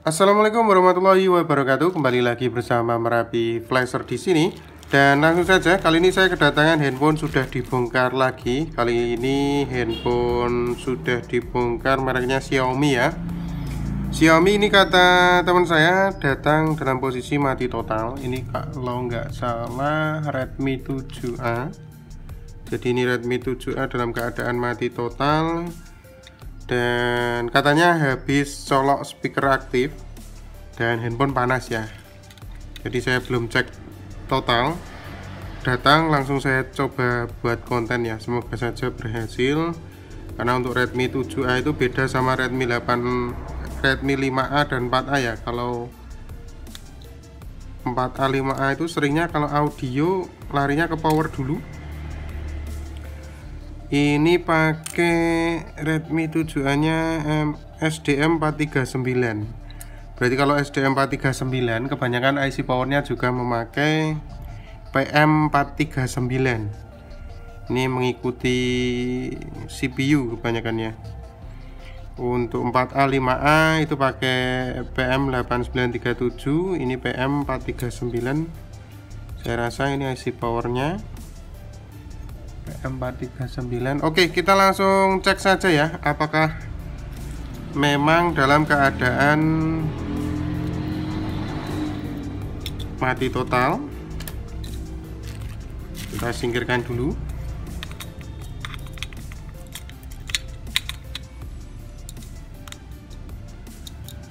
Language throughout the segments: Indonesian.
Assalamualaikum warahmatullahi wabarakatuh. Kembali lagi bersama Merapi Flasher di sini. Dan langsung saja, kali ini saya kedatangan handphone sudah dibongkar lagi. Kali ini handphone sudah dibongkar, mereknya Xiaomi ya. Xiaomi ini kata teman saya datang dalam posisi mati total. Ini kalau nggak salah Redmi 7A. Jadi ini Redmi 7A dalam keadaan mati total. Dan katanya habis colok speaker aktif dan handphone panas ya. Jadi saya belum cek total. Datang langsung saya coba buat konten ya. Semoga saja berhasil. Karena untuk Redmi 7A itu beda sama Redmi 5A dan 4A ya. Kalau 4A 5A itu seringnya kalau audio larinya ke power dulu. Ini pakai Redmi 7A nya SDM 439. Berarti kalau SDM 439 kebanyakan IC powernya juga memakai PM 439. Ini mengikuti CPU kebanyakannya. Untuk 4A 5A itu pakai PM 8937, ini PM 439. Saya rasa ini IC powernya PM439. Oke, kita langsung cek saja ya, apakah memang dalam keadaan mati total. Kita singkirkan dulu.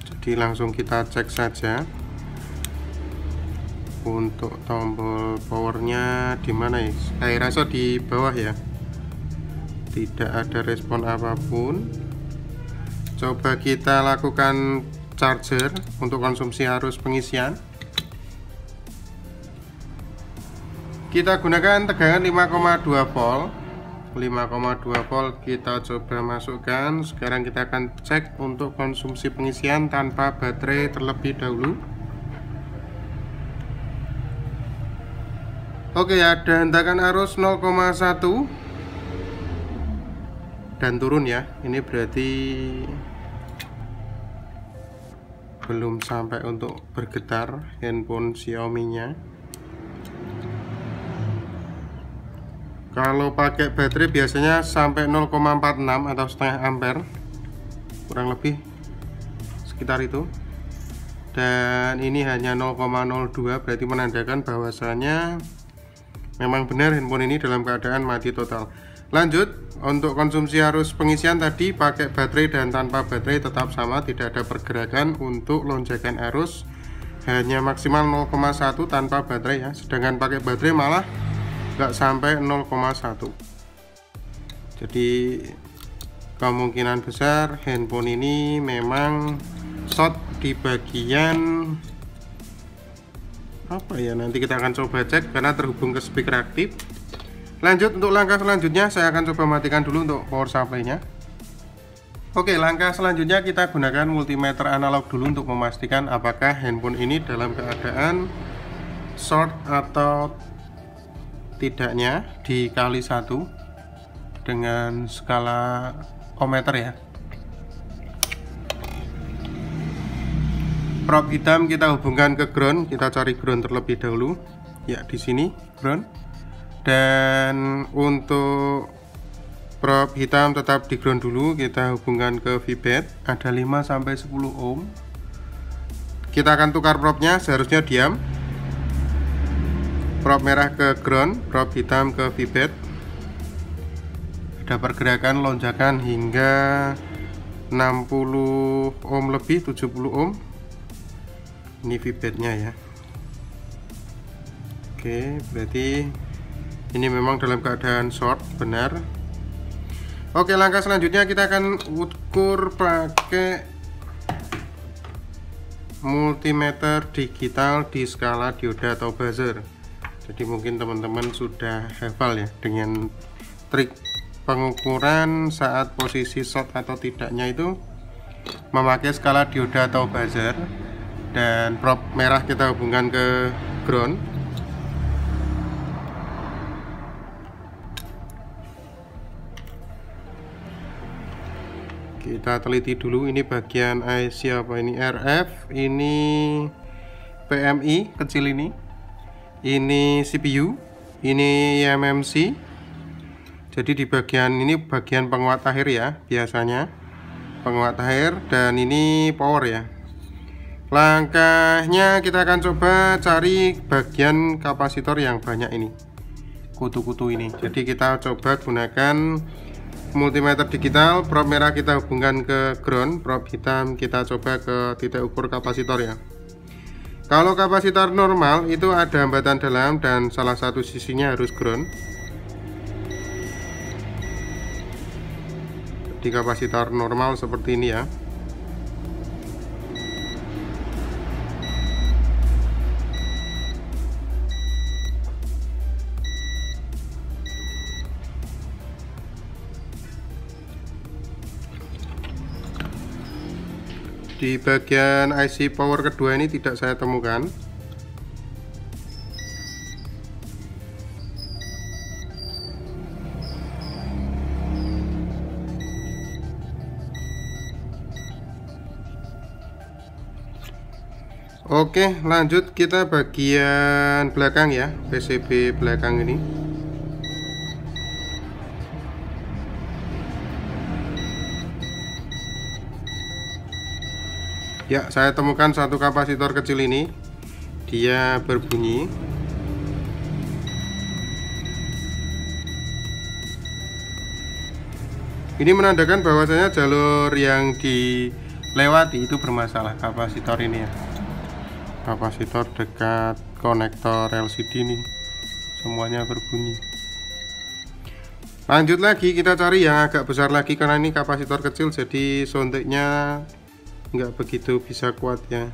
Jadi langsung kita cek saja. Untuk tombol powernya di mana ya? Saya rasa di bawah ya. Tidak ada respon apapun. Coba kita lakukan charger untuk konsumsi arus pengisian. Kita gunakan tegangan 5,2 volt. 5,2 volt kita coba masukkan. Sekarang kita akan cek untuk konsumsi pengisian tanpa baterai terlebih dahulu. Oke, ada hentakan arus 0,1 dan turun ya. Ini berarti belum sampai untuk bergetar handphone Xiaomi nya. Kalau pakai baterai biasanya sampai 0,46 atau setengah ampere, kurang lebih sekitar itu. Dan ini hanya 0,02, berarti menandakan bahwasanya memang benar handphone ini dalam keadaan mati total. Lanjut, untuk konsumsi arus pengisian tadi pakai baterai dan tanpa baterai tetap sama, tidak ada pergerakan. Untuk lonjakan arus hanya maksimal 0,1 tanpa baterai ya. Sedangkan pakai baterai malah nggak sampai 0,1. Jadi kemungkinan besar handphone ini memang short di bagian apa ya, nanti kita akan coba cek karena terhubung ke speaker aktif. Lanjut, untuk langkah selanjutnya saya akan coba matikan dulu untuk power supply nya. Oke, langkah selanjutnya kita gunakan multimeter analog dulu untuk memastikan apakah handphone ini dalam keadaan short atau tidaknya dikali 1 dengan skala ohmmeter ya. Probe hitam kita hubungkan ke ground, kita cari ground terlebih dahulu. Ya, di sini ground. Dan untuk probe hitam tetap di ground dulu, kita hubungkan ke VBAT, ada 5 sampai 10 ohm. Kita akan tukar probe-nya, seharusnya diam. Probe merah ke ground, probe hitam ke VBAT. Ada pergerakan lonjakan hingga 60 ohm lebih, 70 ohm. Ini VBAT-nya ya. Oke, berarti ini memang dalam keadaan short, benar. Oke, langkah selanjutnya kita akan ukur pakai multimeter digital di skala dioda atau buzzer. Jadi mungkin teman-teman sudah hafal ya dengan trik pengukuran saat posisi short atau tidaknya itu memakai skala dioda atau buzzer. Dan probe merah kita hubungkan ke ground. Oke, Kita teliti dulu, ini bagian IC apa ini, RF, ini PMI kecil ini CPU, ini eMMC. Jadi di bagian ini bagian penguat akhir ya, biasanya penguat akhir, dan ini power ya. Langkahnya kita akan coba cari bagian kapasitor yang banyak ini, kutu-kutu ini. Jadi kita coba gunakan multimeter digital, probe merah kita hubungkan ke ground, probe hitam kita coba ke titik ukur kapasitor ya. Kalau kapasitor normal itu ada hambatan dalam dan salah satu sisinya harus ground. Di kapasitor normal seperti ini ya. Di bagian IC power kedua ini tidak saya temukan. Oke, lanjut kita bagian belakang ya, PCB belakang ini. Ya, saya temukan satu kapasitor kecil ini. Dia berbunyi. Ini menandakan bahwasanya jalur yang dilewati itu bermasalah, kapasitor ini ya. Kapasitor dekat konektor LCD ini semuanya berbunyi. Lanjut lagi, kita cari yang agak besar lagi karena ini kapasitor kecil, jadi sonteknya nggak begitu bisa kuat ya.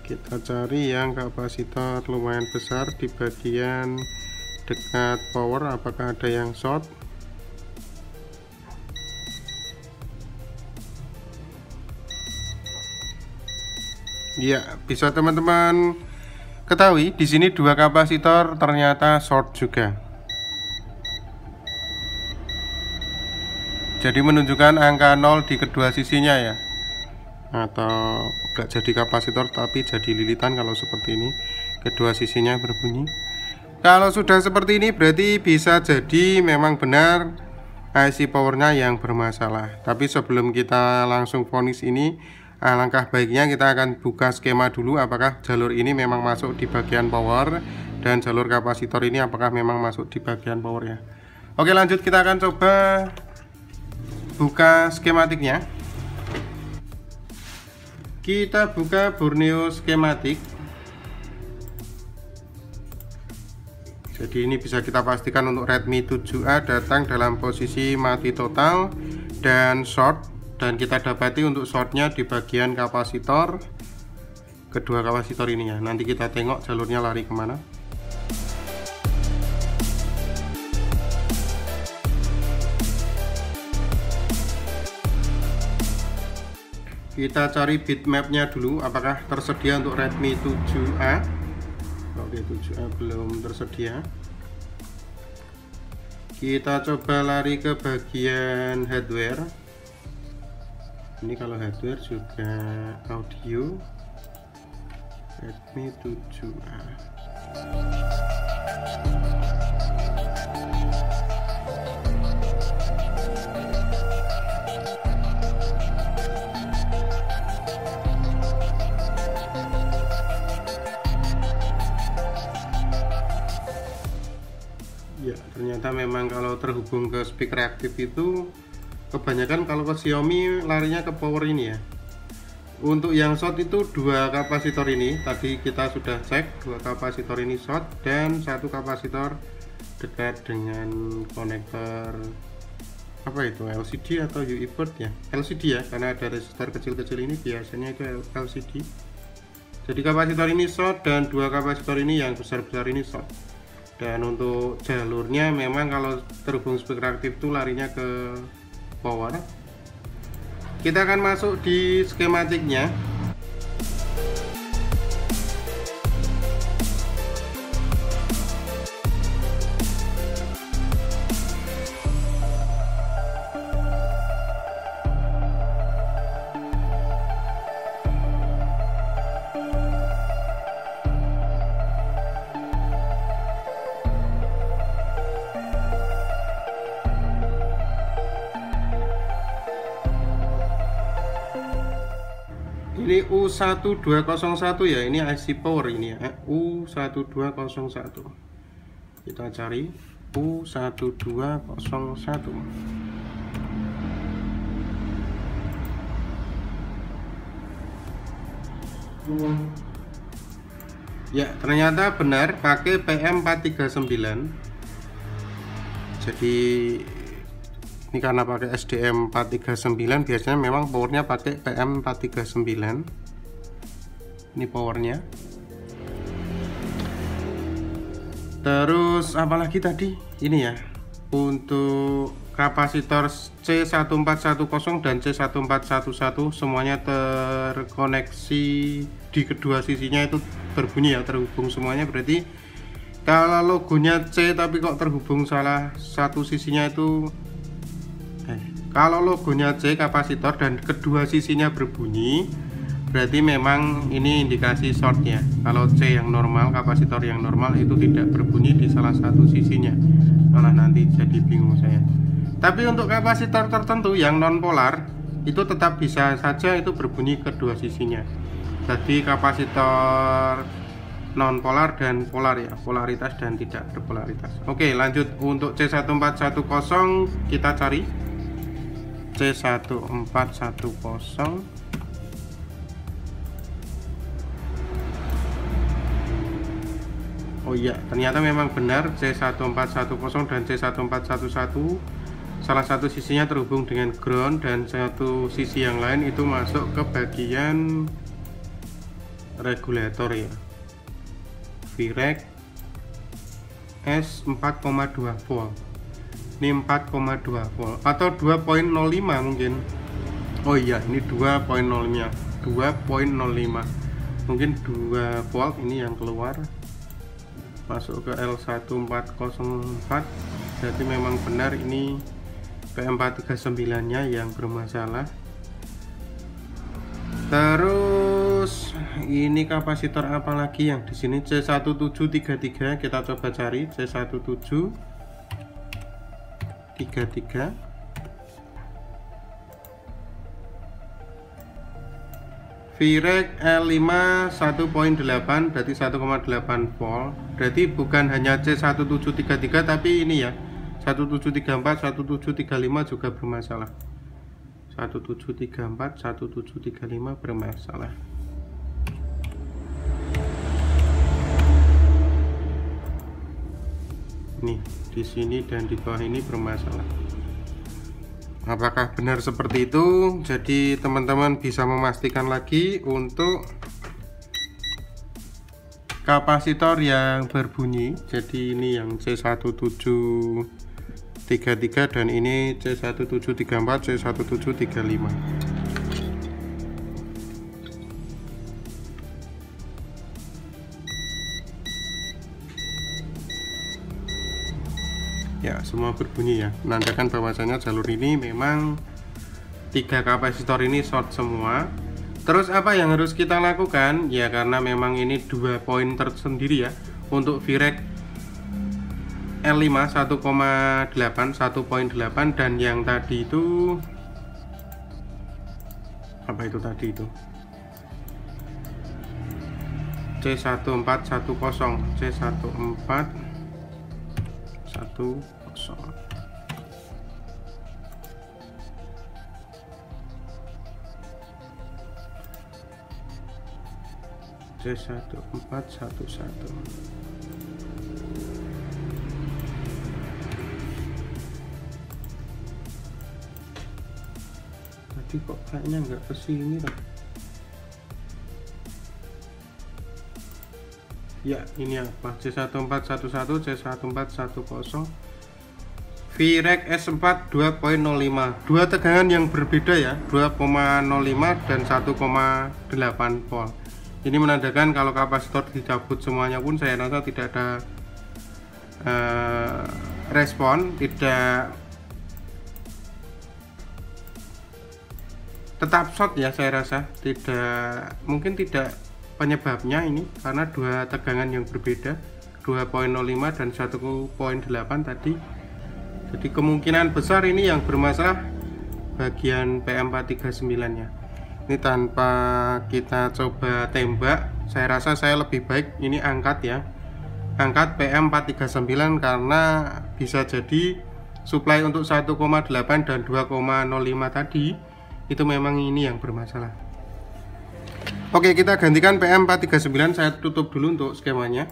Kita cari yang kapasitor lumayan besar di bagian dekat power, apakah ada yang short. Ya, bisa teman-teman ketahui di sini dua kapasitor ternyata short juga. Jadi menunjukkan angka 0 di kedua sisinya ya. Atau enggak jadi kapasitor tapi jadi lilitan kalau seperti ini, kedua sisinya berbunyi. Kalau sudah seperti ini berarti bisa jadi memang benar IC powernya yang bermasalah. Tapi sebelum kita langsung vonis ini, alangkah baiknya kita akan buka skema dulu apakah jalur ini memang masuk di bagian power dan jalur kapasitor ini apakah memang masuk di bagian power ya. Oke, lanjut kita akan coba buka skematiknya. Kita buka Borneo skematik. Jadi ini bisa kita pastikan untuk Redmi 7A datang dalam posisi mati total dan short, dan kita dapati untuk shortnya di bagian kapasitor, kedua kapasitor ini ya. Nanti kita tengok jalurnya lari kemana. Kita cari bitmapnya dulu apakah tersedia untuk Redmi 7A. Oke, 7A belum tersedia. Kita coba lari ke bagian hardware. Ini kalau hardware juga audio Redmi 7A. Ya, ternyata memang kalau terhubung ke speaker reaktif itu kebanyakan kalau ke Xiaomi larinya ke power ini ya. Untuk yang short itu dua kapasitor ini, tadi kita sudah cek dua kapasitor ini short dan satu kapasitor dekat dengan konektor apa itu, LCD atau UI port ya, LCD ya, karena ada resistor kecil-kecil ini biasanya itu LCD. Jadi kapasitor ini short dan dua kapasitor ini yang besar-besar ini short. Dan untuk jalurnya memang kalau terhubung speaker aktif itu larinya ke power. Kita akan masuk di skematiknya. Ini U1201 ya, ini IC power ini ya, U1201. Kita cari U1201. Ya, ternyata benar pakai PM439. Jadi ini karena pakai SDM 439, biasanya memang powernya pakai PM439. Ini powernya. Terus apalagi tadi ini ya, untuk kapasitor C1410 dan C1411 semuanya terkoneksi di kedua sisinya, itu berbunyi ya, terhubung semuanya. Berarti kalau logonya C tapi kok terhubung salah satu sisinya itu, kalau logonya C kapasitor dan kedua sisinya berbunyi, berarti memang ini indikasi short ya. Kalau C yang normal, kapasitor yang normal itu tidak berbunyi di salah satu sisinya, malah nanti jadi bingung saya. Tapi untuk kapasitor tertentu yang non polar itu tetap bisa saja itu berbunyi kedua sisinya. Jadi kapasitor non polar dan polar ya, polaritas dan tidak berpolaritas. Oke, lanjut untuk C1410 kita cari C1410. Oh iya, ternyata memang benar C1410 dan C1411 salah satu sisinya terhubung dengan ground dan satu sisi yang lain itu masuk ke bagian regulator ya, Vrec S 4,2 volt. Ini 4,2 volt atau 2.05 mungkin. Oh iya, ini 2.05 mungkin 2 volt ini yang keluar masuk ke L1404. Jadi memang benar ini PM439 nya yang bermasalah. Terus ini kapasitor apa lagi yang di sini? C1733, kita coba cari C1733. Vrec L5 1.8, berarti 1,8 volt. Berarti bukan hanya C1733 tapi ini ya, 1734, 1735 juga bermasalah. 1734, 1735 bermasalah. Nih, di sini dan di bawah ini bermasalah. Apakah benar seperti itu? Jadi teman-teman bisa memastikan lagi untuk kapasitor yang berbunyi. Jadi ini yang C1733 dan ini C1734, C1735. Ya, semua berbunyi ya, menandakan bahwasanya jalur ini memang 3 kapasitor ini short semua. Terus apa yang harus kita lakukan? Ya karena memang ini 2 poin tersendiri ya. Untuk Vrec L5 1,8 dan yang tadi itu apa itu tadi itu? C1410, C1410. C1411. Tadi kok kayaknya nggak kesini lah. Ya, ini apa? C1411, C1410. Vrec S4 2.05. Dua tegangan yang berbeda ya, 2,05 dan 1,8 volt. Ini menandakan kalau kapasitor dicabut semuanya pun saya rasa tidak ada respon, tidak, tetap short ya saya rasa. Tidak, mungkin tidak penyebabnya ini karena dua tegangan yang berbeda, 2.05 dan 1,8 tadi. Jadi kemungkinan besar ini yang bermasalah bagian PM439 nya. Ini tanpa kita coba tembak, saya rasa saya lebih baik ini angkat ya. Angkat PM439 karena bisa jadi suplai untuk 1,8 dan 2,05 tadi itu memang ini yang bermasalah. Oke, kita gantikan PM439, saya tutup dulu untuk skemanya.